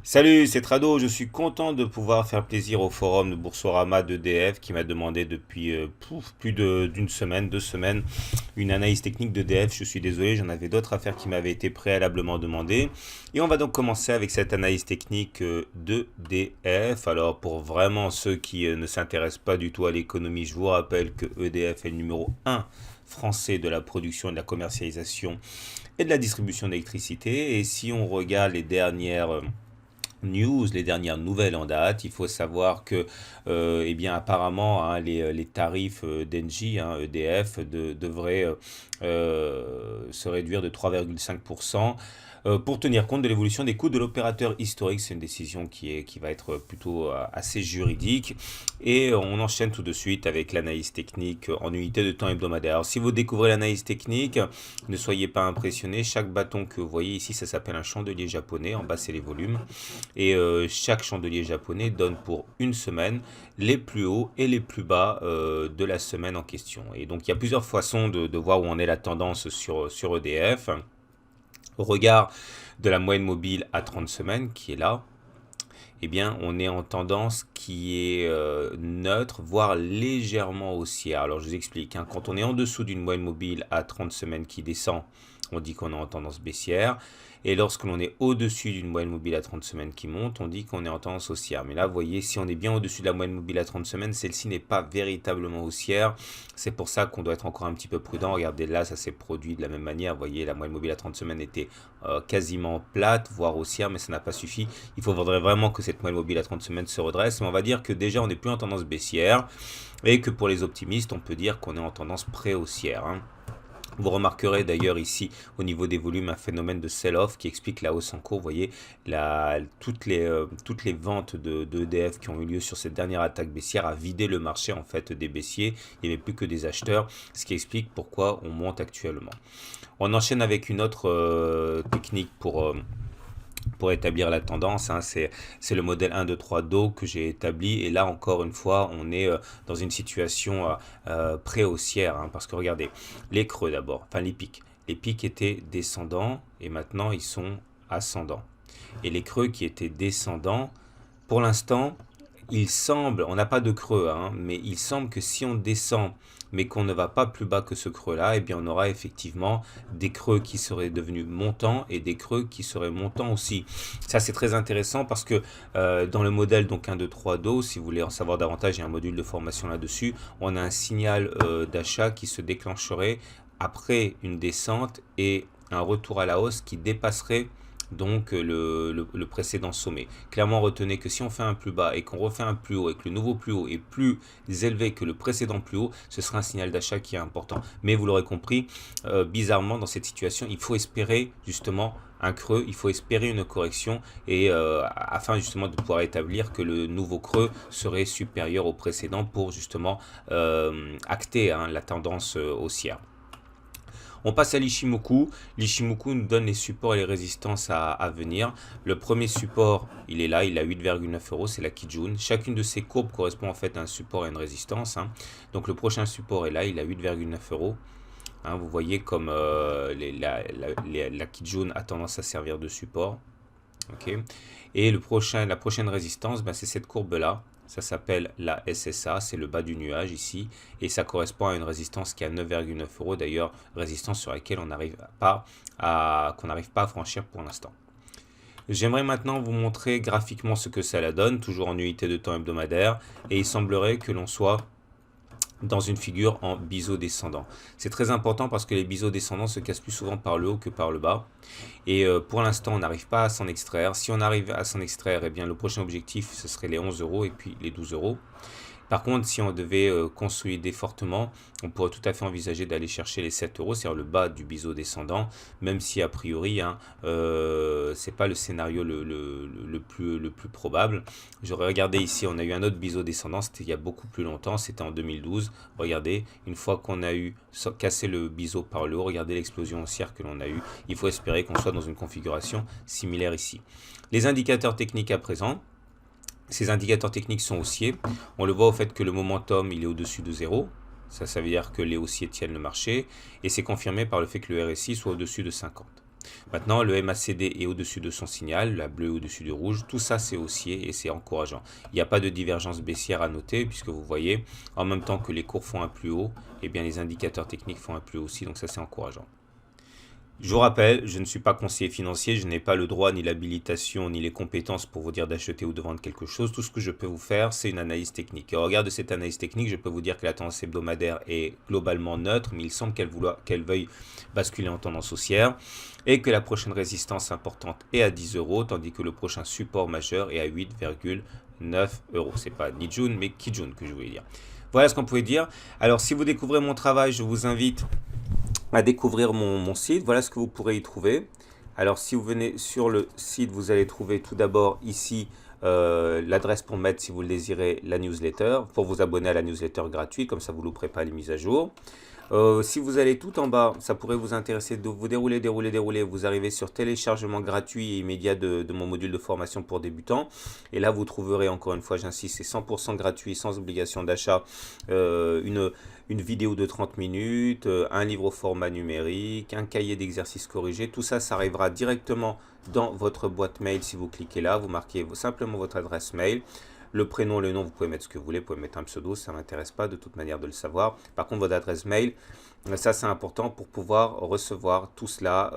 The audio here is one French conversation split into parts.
Salut, c'est Trado. Je suis content de pouvoir faire plaisir au forum de Boursorama d'EDF qui m'a demandé depuis plus d'une semaine, 2 semaines, une analyse technique d'EDF. Je suis désolé, j'en avais d'autres affaires qui m'avaient été préalablement demandées. Et on va donc commencer avec cette analyse technique d'EDF. Alors pour vraiment ceux qui ne s'intéressent pas du tout à l'économie, je vous rappelle que EDF est le numéro un français de la production et de la commercialisation et de la distribution d'électricité. Et si on regarde les dernières news, les dernières nouvelles en date, il faut savoir que, eh bien, apparemment, hein, les tarifs d'Engie, hein, EDF, devraient se réduire de 3,5% pour tenir compte de l'évolution des coûts de l'opérateur historique. C'est une décision qui va être plutôt assez juridique. Et on enchaîne tout de suite avec l'analyse technique en unité de temps hebdomadaire. Alors, si vous découvrez l'analyse technique, ne soyez pas impressionnés. Chaque bâton que vous voyez ici, ça s'appelle un chandelier japonais. En bas, c'est les volumes. Et chaque chandelier japonais donne pour une semaine les plus hauts et les plus bas de la semaine en question. Et donc il y a plusieurs façons de voir où en est la tendance sur EDF. Au regard de la moyenne mobile à 30 semaines qui est là, eh bien, on est en tendance qui est neutre, voire légèrement haussière. Alors, je vous explique, hein. Quand on est en dessous d'une moyenne mobile à 30 semaines qui descend, on dit qu'on est en tendance baissière. Et lorsque l'on est au-dessus d'une moyenne mobile à 30 semaines qui monte, on dit qu'on est en tendance haussière. Mais là, vous voyez, si on est bien au-dessus de la moyenne mobile à 30 semaines, celle-ci n'est pas véritablement haussière. C'est pour ça qu'on doit être encore un petit peu prudent. Regardez là, ça s'est produit de la même manière. Vous voyez, la moyenne mobile à 30 semaines était quasiment plate, voire haussière, mais ça n'a pas suffi. Il faudrait vraiment que cette moyenne mobile à 30 semaines se redresse. Mais on va dire que déjà, on n'est plus en tendance baissière. Et que pour les optimistes, on peut dire qu'on est en tendance pré-haussière, hein. Vous remarquerez d'ailleurs ici au niveau des volumes un phénomène de sell-off qui explique la hausse en cours. Vous voyez, toutes les ventes de EDF qui ont eu lieu sur cette dernière attaque baissière a vidé le marché en fait des baissiers. Il n'y avait plus que des acheteurs, ce qui explique pourquoi on monte actuellement. On enchaîne avec une autre technique pour établir la tendance, hein. C'est le modèle 1, 2, 3 Do que j'ai établi. Et là, encore une fois, on est dans une situation pré-haussière, hein, parce que regardez, les creux d'abord, enfin les pics. Les pics étaient descendants et maintenant ils sont ascendants. Et les creux qui étaient descendants, pour l'instant, il semble, on n'a pas de creux, hein, mais il semble que si on descend, mais qu'on ne va pas plus bas que ce creux-là, eh bien on aura effectivement des creux qui seraient devenus montants et des creux qui seraient montants aussi. Ça c'est très intéressant parce que dans le modèle donc 1, 2, 3 Do, si vous voulez en savoir davantage, il y a un module de formation là-dessus, on a un signal d'achat qui se déclencherait après une descente et un retour à la hausse qui dépasserait donc le précédent sommet. Clairement, retenez que si on fait un plus bas et qu'on refait un plus haut et que le nouveau plus haut est plus élevé que le précédent plus haut, ce sera un signal d'achat qui est important. Mais vous l'aurez compris, bizarrement, dans cette situation, il faut espérer justement un creux, il faut espérer une correction et afin justement de pouvoir établir que le nouveau creux serait supérieur au précédent pour justement acter, hein, la tendance haussière. On passe à l'Ishimoku. L'Ishimoku nous donne les supports et les résistances à venir. Le premier support, il est là, il a 8,9 euros, c'est la Kijun. Chacune de ces courbes correspond en fait à un support et à une résistance, hein. Donc le prochain support est là, il a 8,9 euros. Hein, vous voyez comme la Kijun a tendance à servir de support. Okay. Et la prochaine résistance, ben, c'est cette courbe-là. Ça s'appelle la SSA, c'est le bas du nuage ici, et ça correspond à une résistance qui est à 9,9 euros, d'ailleurs, résistance sur laquelle qu'on n'arrive pas à franchir pour l'instant. J'aimerais maintenant vous montrer graphiquement ce que ça la donne, toujours en unité de temps hebdomadaire, et il semblerait que l'on soit dans une figure en biseau descendant. C'est très important parce que les biseaux descendants se cassent plus souvent par le haut que par le bas. Et pour l'instant, on n'arrive pas à s'en extraire. Si on arrive à s'en extraire, eh bien, le prochain objectif, ce serait les 11 euros et puis les 12 euros. Par contre, si on devait consolider fortement, on pourrait tout à fait envisager d'aller chercher les 7 euros, c'est-à-dire le bas du biseau descendant, même si a priori, hein, c'est pas le scénario le plus probable. J'aurais regardé ici, on a eu un autre biseau descendant, c'était il y a beaucoup plus longtemps, c'était en 2012. Regardez, une fois qu'on a eu cassé le biseau par le haut, regardez l'explosion haussière que l'on a eue. Il faut espérer qu'on soit dans une configuration similaire ici. Les indicateurs techniques à présent. Ces indicateurs techniques sont haussiers. On le voit au fait que le momentum il est au-dessus de 0. Ça veut dire que les haussiers tiennent le marché. Et c'est confirmé par le fait que le RSI soit au-dessus de 50. Maintenant, le MACD est au-dessus de son signal, la bleue au-dessus du rouge, tout ça c'est haussier et c'est encourageant. Il n'y a pas de divergence baissière à noter puisque vous voyez, en même temps que les cours font un plus haut, eh bien les indicateurs techniques font un plus haut aussi, donc ça c'est encourageant. Je vous rappelle, je ne suis pas conseiller financier, je n'ai pas le droit, ni l'habilitation, ni les compétences pour vous dire d'acheter ou de vendre quelque chose. Tout ce que je peux vous faire, c'est une analyse technique. Et au regard de cette analyse technique, je peux vous dire que la tendance hebdomadaire est globalement neutre, mais il semble qu'elle veuille basculer en tendance haussière et que la prochaine résistance importante est à 10 euros, tandis que le prochain support majeur est à 8,9 euros. C'est pas Nijun, mais Kijun que je voulais dire. Voilà ce qu'on pouvait dire. Alors, si vous découvrez mon travail, je vous invite à découvrir mon site. Voilà ce que vous pourrez y trouver. Alors si vous venez sur le site, vous allez trouver tout d'abord ici l'adresse pour mettre, si vous le désirez, la newsletter, pour vous abonner à la newsletter gratuite, comme ça vous ne louperez pas les mises à jour. Si vous allez tout en bas, ça pourrait vous intéresser de vous dérouler, vous arrivez sur téléchargement gratuit et immédiat de mon module de formation pour débutants. Et là, vous trouverez, encore une fois, j'insiste, c'est 100% gratuit, sans obligation d'achat, une vidéo de 30 minutes, un livre au format numérique, un cahier d'exercices corrigé. Tout ça, ça arrivera directement dans votre boîte mail si vous cliquez là. Vous marquez simplement votre adresse mail. Le prénom, le nom, vous pouvez mettre ce que vous voulez, vous pouvez mettre un pseudo, ça ne m'intéresse pas de toute manière de le savoir. Par contre, votre adresse mail, ça c'est important pour pouvoir recevoir tout cela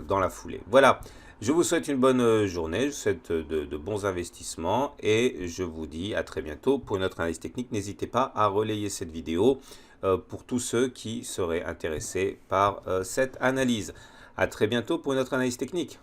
dans la foulée. Voilà, je vous souhaite une bonne journée, je vous souhaite de bons investissements et je vous dis à très bientôt pour une autre analyse technique. N'hésitez pas à relayer cette vidéo pour tous ceux qui seraient intéressés par cette analyse. À très bientôt pour une autre analyse technique.